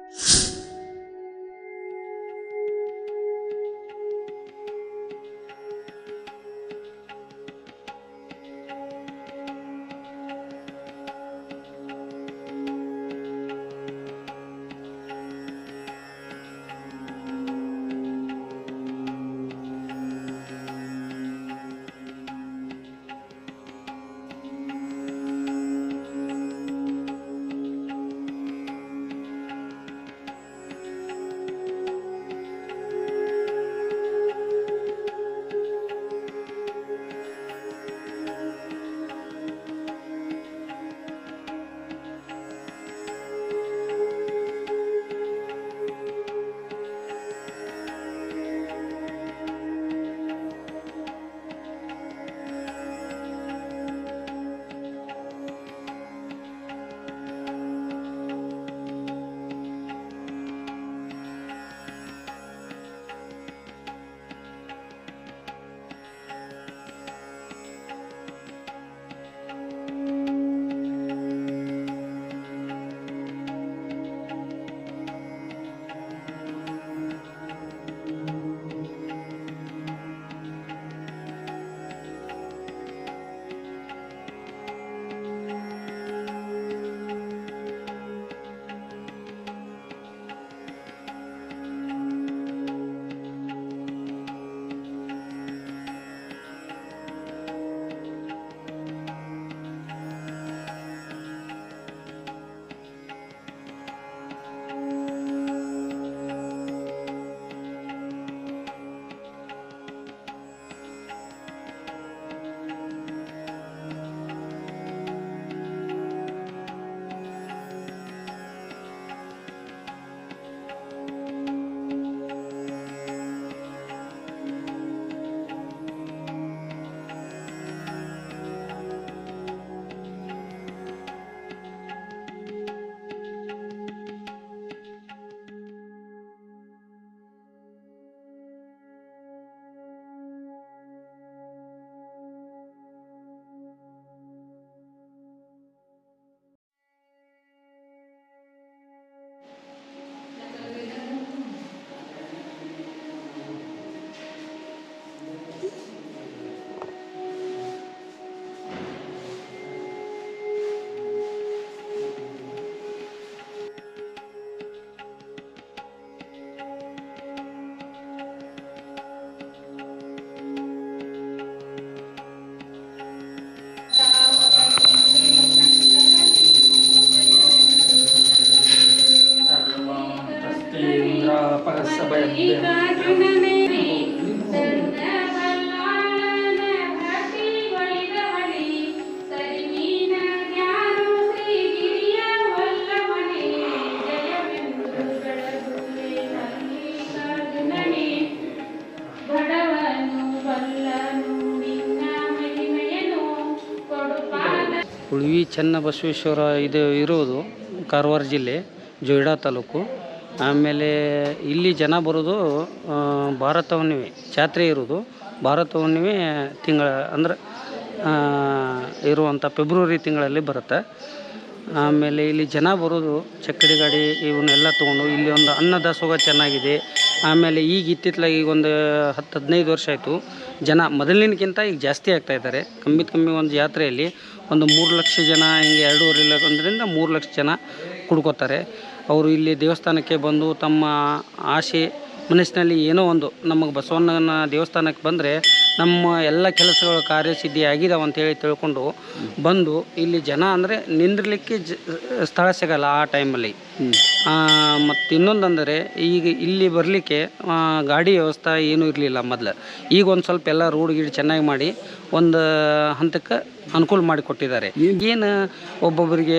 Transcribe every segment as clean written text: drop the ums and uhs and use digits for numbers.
ಉಳ್ವಿ ಚನ್ನಬಸವೇಶ್ವರ ಇದು ಇರೋದು ಕಾರವಾರ ಜಿಲ್ಲೆ ಜೊಯ್ಡಾ ತಾಲೂಕು. ಆಮೇಲೆ ಇಲ್ಲಿ ಜನ ಬರೋದು ಭಾರತ ಹುಣ್ಣಿಮೆ ಜಾತ್ರೆ ಇರೋದು ಭಾರತ ಹುಣ್ಣಿಮೆ ತಿಂಗಳ ಅಂದ್ರೆ ಇರುವಂಥ ಫೆಬ್ರವರಿ ತಿಂಗಳಲ್ಲಿ ಬರುತ್ತೆ. ಆಮೇಲೆ ಇಲ್ಲಿ ಜನ ಬರೋದು ಚಕ್ಕಡಿ ಗಾಡಿ ಇವನ್ನೆಲ್ಲ ತೊಗೊಂಡು ಇಲ್ಲಿ ಒಂದು ಅನ್ನದಾಸೋಹ ಚೆನ್ನಾಗಿದೆ. ಆಮೇಲೆ ಈಗ ಇತ್ತಿತ್ತಲಾಗಿ ಈಗ ಒಂದು 10-15 ವರ್ಷ ಆಯಿತು. ಜನ ಮೊದಲಿನಕ್ಕಿಂತ ಈಗ ಜಾಸ್ತಿ ಆಗ್ತಾಯಿದ್ದಾರೆ. ಕಮ್ಮಿ ಒಂದು ಜಾತ್ರೆಯಲ್ಲಿ ಒಂದು 3 ಲಕ್ಷ ಜನ ಹಿಂಗೆ 2.5 ಲಕ್ಷದಿಂದ 3 ಲಕ್ಷ ಜನ ಕುಡ್ಕೋತಾರೆ. ಅವರು ಇಲ್ಲಿ ದೇವಸ್ಥಾನಕ್ಕೆ ಬಂದು ತಮ್ಮ ಆಸೆ ಮನಸ್ಸಿನಲ್ಲಿ ಏನೋ ಒಂದು ನಮಗೆ ಬಸವಣ್ಣನ ದೇವಸ್ಥಾನಕ್ಕೆ ಬಂದರೆ ನಮ್ಮ ಎಲ್ಲ ಕೆಲಸಗಳು ಕಾರ್ಯಸಿದ್ಧಿ ಆಗಿದಾವೆ ಅಂತೇಳಿ ತಿಳ್ಕೊಂಡು ಬಂದು ಇಲ್ಲಿ ಜನ ಅಂದರೆ ನಿಂದಿರಲಿಕ್ಕೆ ಸ್ಥಳ ಸಿಗಲ್ಲ ಆ ಟೈಮಲ್ಲಿ. ಮತ್ತು ಇನ್ನೊಂದಂದರೆ ಈಗ ಇಲ್ಲಿ ಬರಲಿಕ್ಕೆ ಗಾಡಿ ವ್ಯವಸ್ಥೆ ಏನೂ ಇರಲಿಲ್ಲ ಮೊದಲು. ಈಗ ಒಂದು ಸ್ವಲ್ಪ ಎಲ್ಲ ರೋಡ್ ಗೀಡ್ ಚೆನ್ನಾಗಿ ಮಾಡಿ ಒಂದು ಹಂತಕ್ಕೆ ಅನುಕೂಲ ಮಾಡಿಕೊಟ್ಟಿದ್ದಾರೆ. ಏನು ಒಬ್ಬೊಬ್ಬರಿಗೆ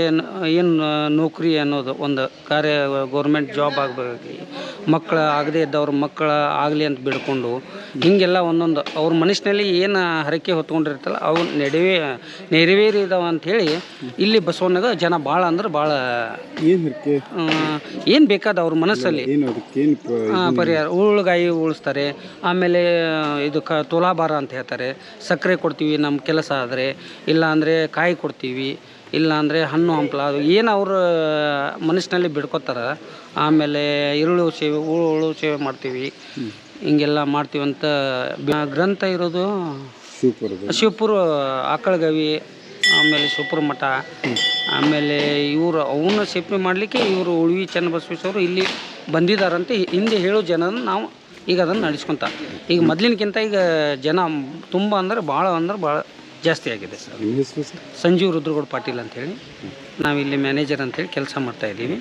ಏನು ನೌಕರಿ ಅನ್ನೋದು ಒಂದು ಕಾರ್ಯ ಗೌರ್ಮೆಂಟ್ ಜಾಬ್ ಆಗಬೇಕು, ಮಕ್ಕಳು ಆಗದೇ ಇದ್ದವ್ರ ಮಕ್ಕಳು ಆಗಲಿ ಅಂತ ಬಿಡ್ಕೊಂಡು ಹೀಗೆಲ್ಲ ಒಂದೊಂದು ಅವ್ರ ಮನಸ್ಸಿನಲ್ಲಿ ಏನು ಹರಕೆ ಹೊತ್ಕೊಂಡಿರ್ತಲ್ಲ ಅವು ನೆರವೇರಿದಾವ ಅಂಥೇಳಿ ಇಲ್ಲಿ ಬಸವಣ್ಣಗ ಜನ ಭಾಳ ಅಂದ್ರೆ ಭಾಳ ಏನು ಬೇಕಾದ ಅವ್ರ ಮನಸ್ಸಲ್ಲಿ ಪರಿಹಾರ ಉಳ್ಗಾಯಿ ಉಳಿಸ್ತಾರೆ. ಆಮೇಲೆ ಇದು ತುಲಾಭಾರ ಅಂತ ಹೇಳ್ತಾರೆ. ಸಕ್ಕರೆ ಕೊಡ್ತೀವಿ ನಮ್ಮ ಕೆಲಸ ಆದರೆ, ಇಲ್ಲ ಅಂದರೆ ಕಾಯಿ ಕೊಡ್ತೀವಿ. ಇಲ್ಲ ಅಂದರೆ ಹಣ್ಣು ಹಂಪಲ ಅದು ಏನು ಅವ್ರ ಮನಸ್ಸಿನಲ್ಲಿ ಬಿಡ್ಕೋತಾರೆ. ಆಮೇಲೆ ಈರುಳ್ಳಿ ಸೇವೆ ಉಳು ಸೇವೆ ಮಾಡ್ತೀವಿ, ಹಿಂಗೆಲ್ಲ ಮಾಡ್ತೀವಿ ಅಂತ ಗ್ರಂಥ ಇರೋದು ಶಿವಪುರ ಆಕಳಗವಿ, ಆಮೇಲೆ ಶಿವಪುರ ಮಠ. ಆಮೇಲೆ ಇವರು ಅವನ್ನ ಸೇವೆ ಮಾಡಲಿಕ್ಕೆ ಇವರು ಉಳ್ವಿ ಚನ್ನಬಸವೇಶ್ವರರು ಇಲ್ಲಿ ಬಂದಿದ್ದಾರಂತೆ ಹಿಂದೆ ಹೇಳೋ ಜನನ ನಾವು ಈಗ ಅದನ್ನು ನಡೆಸ್ಕೊತ. ಈಗ ಮೊದಲಿನಕ್ಕಿಂತ ಈಗ ಜನ ತುಂಬ ಅಂದ್ರೆ ಭಾಳ ಜಾಸ್ತಿ ಆಗಿದೆ ಸರ್. ಸಂಜೀವ್ ರುದ್ರಗೌಡ ಪಾಟೀಲ್ ಅಂಥೇಳಿ, ನಾವಿಲ್ಲಿ ಮ್ಯಾನೇಜರ್ ಅಂಥೇಳಿ ಕೆಲಸ ಮಾಡ್ತಾಯಿದ್ದೀವಿ.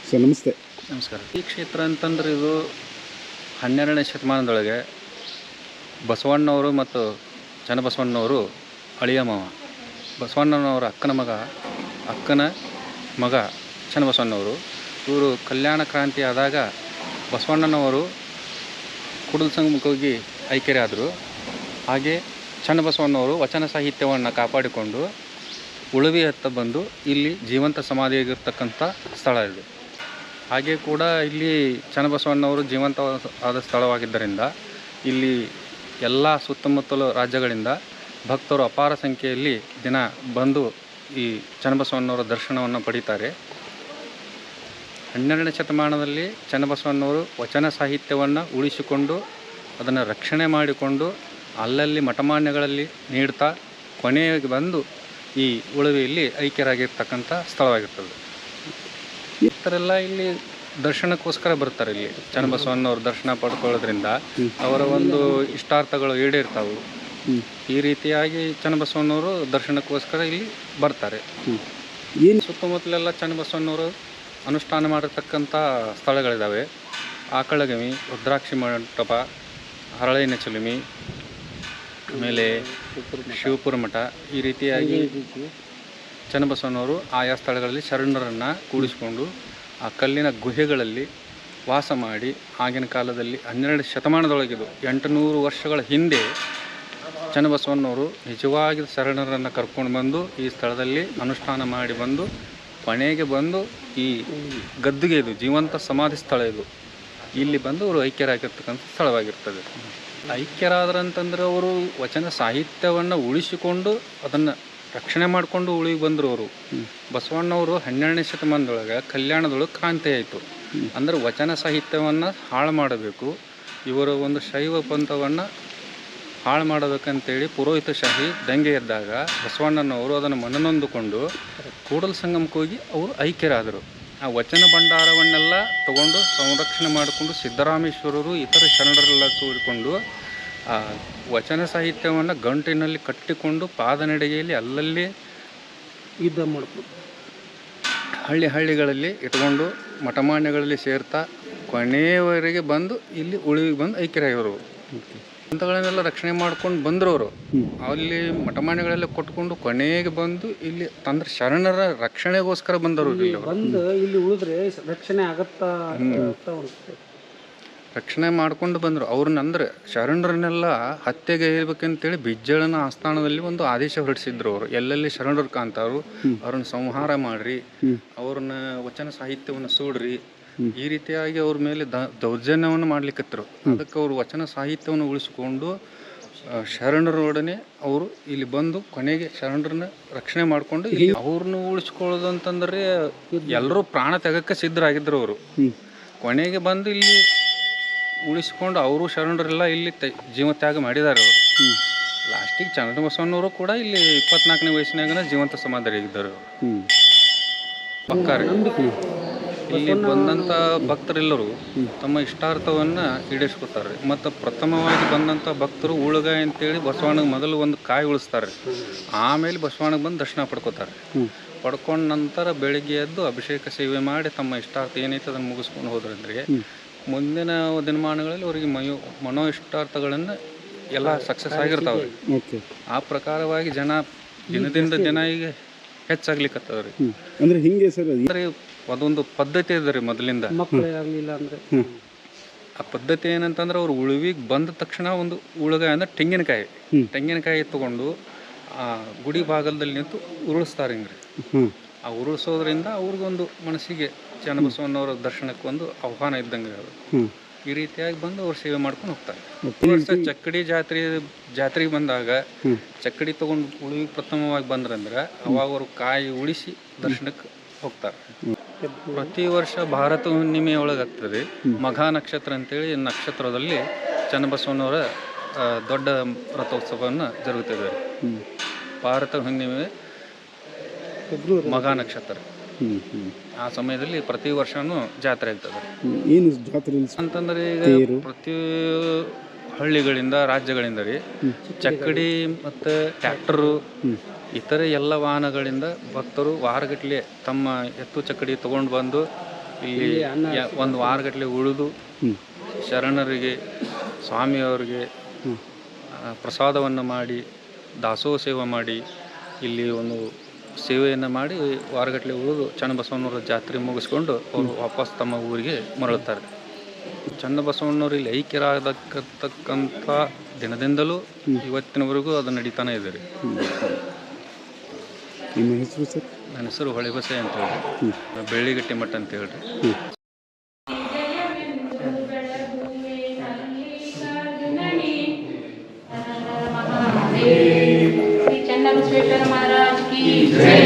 ಸರ್ ನಮಸ್ತೆ. ನಮಸ್ಕಾರ. ಈ ಕ್ಷೇತ್ರ ಅಂತಂದ್ರೆ ಇದು 12ನೇ ಶತಮಾನದೊಳಗೆ ಬಸವಣ್ಣವರು ಮತ್ತು ಚನ್ನಬಸವಣ್ಣವರು ಅಳಿಯ ಮಾವ. ಬಸವಣ್ಣನವರ ಅಕ್ಕನ ಮಗ ಚನ್ನಬಸವಣ್ಣವರು. ಇವರು ಕಲ್ಯಾಣ ಕ್ರಾಂತಿ ಆದಾಗ ಬಸವಣ್ಣನವರು ಕೂಡಲಸಂಗಮಕ್ಕೆ ಹೋಗಿ ಐಕ್ಯರಾದರು. ಹಾಗೆ ಚನ್ನಬಸವಣ್ಣವರು ವಚನ ಸಾಹಿತ್ಯವನ್ನು ಕಾಪಾಡಿಕೊಂಡು ಉಳುವಿ ಹತ್ತ ಬಂದು ಇಲ್ಲಿ ಜೀವಂತ ಸಮಾಧಿಯಾಗಿರ್ತಕ್ಕಂಥ ಸ್ಥಳ ಇದೆ. ಹಾಗೆ ಕೂಡ ಇಲ್ಲಿ ಚನ್ನಬಸವಣ್ಣವರು ಜೀವಂತವಾದ ಸ್ಥಳವಾಗಿದ್ದರಿಂದ ಇಲ್ಲಿ ಎಲ್ಲ ಸುತ್ತಮುತ್ತಲ ರಾಜ್ಯಗಳಿಂದ ಭಕ್ತರು ಅಪಾರ ಸಂಖ್ಯೆಯಲ್ಲಿ ದಿನ ಬಂದು ಈ ಚನ್ನಬಸವಣ್ಣವರ ದರ್ಶನವನ್ನು ಪಡೀತಾರೆ. 12ನೇ ಶತಮಾನದಲ್ಲಿ ಚನ್ನಬಸವಣ್ಣವರು ವಚನ ಸಾಹಿತ್ಯವನ್ನು ಉಳಿಸಿಕೊಂಡು ಅದನ್ನು ರಕ್ಷಣೆ ಮಾಡಿಕೊಂಡು ಅಲ್ಲಲ್ಲಿ ಮಠಮಾನ್ಯಗಳಲ್ಲಿ ನೀಡ್ತಾ ಕೊನೆಗೆ ಬಂದು ಈ ಉಳುವಿಯಲ್ಲಿ ಐಕ್ಯರಾಗಿರ್ತಕ್ಕಂಥ ಸ್ಥಳವಾಗಿರ್ತದೆ. ಭಕ್ತರೆಲ್ಲ ಇಲ್ಲಿ ದರ್ಶನಕ್ಕೋಸ್ಕರ ಬರ್ತಾರೆ. ಇಲ್ಲಿ ಚನ್ನಬಸವಣ್ಣವ್ರ ದರ್ಶನ ಪಡ್ಕೊಳ್ಳೋದ್ರಿಂದ ಅವರ ಒಂದು ಇಷ್ಟಾರ್ಥಗಳು ಈಡೇರ್ತಾವೆ. ಈ ರೀತಿಯಾಗಿ ಚನ್ನಬಸವಣ್ಣವರು ದರ್ಶನಕ್ಕೋಸ್ಕರ ಇಲ್ಲಿ ಬರ್ತಾರೆ. ಸುತ್ತಮುತ್ತಲೆಲ್ಲ ಚನ್ನಬಸವಣ್ಣವರು ಅನುಷ್ಠಾನ ಮಾಡಿರ್ತಕ್ಕಂಥ ಸ್ಥಳಗಳಿದ್ದಾವೆ. ಆಕಳಗವಿ, ರುದ್ರಾಕ್ಷಿ ಮಂಟಪ, ಹರಳೈನ ಚಿಲುಮೆ, ಆಮೇಲೆ ಶಿವಪುರ ಮಠ. ಈ ರೀತಿಯಾಗಿ ಚನ್ನಬಸವಣ್ಣವರು ಆಯಾ ಸ್ಥಳಗಳಲ್ಲಿ ಶರಣರನ್ನು ಕೂಡಿಸಿಕೊಂಡು ಆ ಕಲ್ಲಿನ ಗುಹೆಗಳಲ್ಲಿ ವಾಸ ಮಾಡಿ ಆಗಿನ ಕಾಲದಲ್ಲಿ 12ನೇ ಶತಮಾನದೊಳಗಿದು 800 ವರ್ಷಗಳ ಹಿಂದೆ ಚನ್ನಬಸವಣ್ಣವರು ನಿಜವಾಗಿ ಶರಣರನ್ನು ಕರ್ಕೊಂಡು ಬಂದು ಈ ಸ್ಥಳದಲ್ಲಿ ಅನುಷ್ಠಾನ ಮಾಡಿ ಬಂದು ಕೊನೆಗೆ ಬಂದು ಈ ಗದ್ದುಗೆ ಇದು ಜೀವಂತ ಸಮಾಧಿ ಸ್ಥಳ ಇದು. ಇಲ್ಲಿ ಬಂದು ಅವರು ಐಕ್ಯರಾಗಿರ್ತಕ್ಕಂಥ ಸ್ಥಳವಾಗಿರ್ತದೆ. ಐಕ್ಯರಾದ್ರಂತಂದ್ರೆ ಅವರು ವಚನ ಸಾಹಿತ್ಯವನ್ನು ಉಳಿಸಿಕೊಂಡು ಅದನ್ನು ರಕ್ಷಣೆ ಮಾಡಿಕೊಂಡು ಉಳಿಗೆ ಬಂದರು. ಅವರು ಬಸವಣ್ಣವರು 12ನೇ ಶತಮಾನದೊಳಗೆ ಕಲ್ಯಾಣದೊಳಗೆ ಕ್ರಾಂತಿ ಆಯಿತು. ಅಂದರೆ ವಚನ ಸಾಹಿತ್ಯವನ್ನು ಹಾಳು ಮಾಡಬೇಕು, ಇವರ ಒಂದು ಶೈವ ಪಂಥವನ್ನು ಹಾಳು ಮಾಡೋದಕ್ಕಂತೇಳಿ ಪುರೋಹಿತಶಾಹಿ ದಂಗೆ ಎದ್ದಾಗ ಬಸವಣ್ಣನವರು ಅದನ್ನು ಮನನೊಂದುಕೊಂಡು ಕೂಡಲಸಂಗಮಕ್ಕೆ ಹೋಗಿ ಅವರು ಐಕ್ಯರಾದರು. ಆ ವಚನ ಭಂಡಾರವನ್ನೆಲ್ಲ ತಗೊಂಡು ಸಂರಕ್ಷಣೆ ಮಾಡಿಕೊಂಡು ಸಿದ್ದರಾಮೇಶ್ವರರು ಇತರ ಶರಣರೆಲ್ಲ ಸೇರಿಕೊಂಡು ಆ ವಚನ ಸಾಹಿತ್ಯವನ್ನು ಗಂಟಿನಲ್ಲಿ ಕಟ್ಟಿಕೊಂಡು ಪಾದನಡಿಗೆಯಲ್ಲಿ ಅಲ್ಲಲ್ಲಿ ಯುದ್ಧ ಮಾಡ್ಕೊಂಡು ಹಳ್ಳಿಗಳಲ್ಲಿ ಇಟ್ಕೊಂಡು ಮಠಮಾನ್ಯಗಳಲ್ಲಿ ಸೇರ್ತಾ ಕೊನೆಯವರೆಗೆ ಬಂದು ಇಲ್ಲಿ ಉಳಿವಿಗೆ ಬಂದು ಐಕ್ಯರಾಗಿವರು. ಗ್ರಂಥಗಳನ್ನೆಲ್ಲ ರಕ್ಷಣೆ ಮಾಡ್ಕೊಂಡು ಬಂದರು ಅವರು. ಅಲ್ಲಿ ಮಠಮಾನ್ಯಗಳೆಲ್ಲ ಕೊಟ್ಕೊಂಡು ಕೊನೆಗೆ ಬಂದು ಇಲ್ಲಿ ತಂದ್ರೆ ಶರಣರ ರಕ್ಷಣೆಗೋಸ್ಕರ ಬಂದವರು. ಬಂದು ಇಲ್ಲಿ ಉಳಿದ್ರೆ ರಕ್ಷಣೆ ಆಗತ್ತಾ ರಕ್ಷಣೆ ಮಾಡ್ಕೊಂಡು ಬಂದರು. ಅವ್ರನ್ನ ಅಂದ್ರೆ ಶರಣರನ್ನೆಲ್ಲ ಹತ್ಯೆಗೆ ಹೇಳ್ಬೇಕಂತೇಳಿ ಬಿಜ್ಜಳನ ಆಸ್ಥಾನದಲ್ಲಿ ಒಂದು ಆದೇಶ ಹೊರಡಿಸಿದ್ರು. ಅವರು ಎಲ್ಲೆಲ್ಲಿ ಶರಣರು ಕಾಣ್ತಾರು ಅವ್ರನ್ನ ಸಂಹಾರ ಮಾಡ್ರಿ, ಅವ್ರನ್ನ ವಚನ ಸಾಹಿತ್ಯವನ್ನು ಸೂಡ್ರಿ, ಈ ರೀತಿಯಾಗಿ ಅವ್ರ ಮೇಲೆ ದೌರ್ಜನ್ಯವನ್ನು ಮಾಡ್ಲಿಕ್ಕತ್ತರು. ಅದಕ್ಕೆ ಅವರು ವಚನ ಸಾಹಿತ್ಯವನ್ನು ಉಳಿಸ್ಕೊಂಡು ಶರಣರೊಡನೆ ಅವರು ಇಲ್ಲಿ ಬಂದು ಕೊನೆಗೆ ಶರಣರನ್ನ ರಕ್ಷಣೆ ಮಾಡಿಕೊಂಡು ಇಲ್ಲಿ ಅವ್ರನ್ನ ಉಳಿಸ್ಕೊಳ್ಳೋದು ಅಂತಂದ್ರೆ ಎಲ್ಲರೂ ಪ್ರಾಣ ತೆಗಕ್ಕೆ ಸಿದ್ಧರಾಗಿದ್ರು. ಅವರು ಕೊನೆಗೆ ಬಂದು ಇಲ್ಲಿ ಉಳಿಸ್ಕೊಂಡು ಅವರು ಶರಣರೆಲ್ಲ ಇಲ್ಲಿ ಜೀವತ್ಯಾಗ ಮಾಡಿದ್ದಾರೆ. ಅವರು ಲಾಸ್ಟಿಗೆ ಚನ್ನಬಸವಣ್ಣವರು ಕೂಡ ಇಲ್ಲಿ 24ನೇ ವಯಸ್ಸಿನಾಗ ಜೀವಂತ ಸಮಾಧಿಯಾಗಿದ್ದರು. ಪಕ್ಕಾರೆ ಇಲ್ಲಿ ಬಂದಂಥ ಭಕ್ತರೆಲ್ಲರೂ ತಮ್ಮ ಇಷ್ಟಾರ್ಥವನ್ನು ಈಡೇರಿಸ್ಕೊತಾರೆ. ಮತ್ತು ಪ್ರಥಮವಾಗಿ ಬಂದಂಥ ಭಕ್ತರು ಉಳುಗಾಯಿ ಅಂತೇಳಿ ಬಸವಣ್ಣಗೆ ಮೊದಲು ಒಂದು ಕಾಯಿ ಉಳಿಸ್ತಾರೆ. ಆಮೇಲೆ ಬಸವಣ್ಣಗೆ ಬಂದು ದರ್ಶನ ಪಡ್ಕೋತಾರೆ. ಪಡ್ಕೊಂಡ ನಂತರ ಬೆಳಿಗ್ಗೆ ಎದ್ದು ಅಭಿಷೇಕ ಸೇವೆ ಮಾಡಿ ತಮ್ಮ ಇಷ್ಟಾರ್ಥ ಏನೈತೆ ಅದನ್ನು ಮುಗಿಸ್ಕೊಂಡು ಹೋದ್ರಂದ್ರೆ ಮುಂದಿನ ದಿನಮಾನಗಳಲ್ಲಿ ಅವರಿಗೆ ಮನೋ ಇಷ್ಟಾರ್ಥಗಳನ್ನು ಎಲ್ಲ ಸಕ್ಸಸ್ ಆಗಿರ್ತಾವೆ. ಆ ಪ್ರಕಾರವಾಗಿ ಜನ ದಿನದಿಂದ ದಿನ ಈಗ ಹೆಚ್ಚಾಗ್ಲಿಕ್ಕತ್ತದ್ರಿ. ಅಂದ್ರೆ ಹಿಂಗೆ ಸರ್ ಅಂದರೆ ಅದೊಂದು ಪದ್ಧತಿ ಇದೆ ರೀ ಮೊದಲಿಂದ. ಮಕ್ಕಳಾಗಲಿಲ್ಲ ಅಂದರೆ ಆ ಪದ್ಧತಿ ಏನಂತಂದ್ರೆ ಅವ್ರು ಉಳುವಿಗೆ ಬಂದ ತಕ್ಷಣ ಒಂದು ಉಳುಗಾಯಿ ಅಂದ್ರೆ ತೆಂಗಿನಕಾಯಿ ತಗೊಂಡು ಆ ಗುಡಿ ಭಾಗದಲ್ಲಿ ನಿಂತು ಉರುಳಿಸ್ತಾರೆ ಹಿಂಗ್ರಿ. ಆ ಉರುಳಿಸೋದ್ರಿಂದ ಅವ್ರಿಗೊಂದು ಮನಸ್ಸಿಗೆ ಚನ್ನಬಸವಣ್ಣವರ ದರ್ಶನಕ್ಕೆ ಒಂದು ಆಹ್ವಾನ ಇದ್ದಂಗೆ ಅದು. ಈ ರೀತಿಯಾಗಿ ಬಂದು ಅವ್ರು ಸೇವೆ ಮಾಡ್ಕೊಂಡು ಹೋಗ್ತಾರೆ. ವರ್ಷ ಚಕ್ಕಡಿ ಜಾತ್ರೆಗೆ ಬಂದಾಗ ಚಕ್ಕಡಿ ತಗೊಂಡು ಉಳುವಿಗೆ ಪ್ರಥಮವಾಗಿ ಬಂದ್ರಂದ್ರೆ ಅವಾಗ ಅವರು ಕಾಯಿ ಉಳಿಸಿ ದರ್ಶನಕ್ಕೆ ಹೋಗ್ತಾರೆ. ಪ್ರತಿ ವರ್ಷ ಭಾರತ ಹುಣ್ಣಿಮೆ ಒಳಗಾಗ್ತದೆ. ಮಘ ನಕ್ಷತ್ರ ಅಂತೇಳಿ ನಕ್ಷತ್ರದಲ್ಲಿ ಚನ್ನಬಸವಣ್ಣವರ ದೊಡ್ಡ ರಥೋತ್ಸವವನ್ನು ಜರುಗುತ್ತದೆ. ಭಾರತ ಹುಣ್ಣಿಮೆ ಮಘ ನಕ್ಷತ್ರ ಆ ಸಮಯದಲ್ಲಿ ಪ್ರತಿ ವರ್ಷನೂ ಜಾತ್ರೆ ಆಗ್ತದೆ. ಏನು ಜಾತ್ರೆ ಅಂತಂದ್ರೆ ಈಗ ಪ್ರತಿ ಹಳ್ಳಿಗಳಿಂದ ರಾಜ್ಯಗಳಿಂದ ರೀ ಚಕ್ಕಡಿ ಮತ್ತು ಟ್ರ್ಯಾಕ್ಟರು ಇತರೆ ಎಲ್ಲ ವಾಹನಗಳಿಂದ ಭಕ್ತರು ವಾರಗಟ್ಟಲೆ ತಮ್ಮ ಎತ್ತು ಚಕ್ಕಡಿ ತಗೊಂಡು ಬಂದು ಇಲ್ಲಿ ಒಂದು ವಾರಗಟ್ಟಲೆ ಉಳಿದು ಶರಣರಿಗೆ ಸ್ವಾಮಿಯವರಿಗೆ ಪ್ರಸಾದವನ್ನು ಮಾಡಿ ದಾಸೋಹ ಸೇವೆ ಮಾಡಿ ಇಲ್ಲಿ ಒಂದು ಸೇವೆಯನ್ನು ಮಾಡಿ ವಾರಗಟ್ಟಲೆ ಉಳಿದು ಚನ್ನಬಸವಣ್ಣವರ ಜಾತ್ರೆ ಮುಗಿಸ್ಕೊಂಡು ಅವರು ವಾಪಸ್ ತಮ್ಮ ಊರಿಗೆ ಮರಳುತ್ತಾರೆ. ಚನ್ನಬಸವಣ್ಣವರು ಇಲ್ಲಿ ಐಕ್ಯರಾಗತಕ್ಕಂಥ ದಿನದಿಂದಲೂ ಇವತ್ತಿನವರೆಗೂ ಅದು ನಡೀತಾನೆ ಇದೆ ರೀ. ನಿಮ್ಮ ಹೆಸರು ಸರ್? ನನ್ನ ಹೆಸರು ಹೊಳೆಬಸೆ ಅಂತ ಹೇಳಿ, ಬೆಳ್ಳಿಗಟ್ಟಿ ಮಠ ಅಂತ ಹೇಳ್ರಿ. चन्नबसवेश्वर महाराज की जय।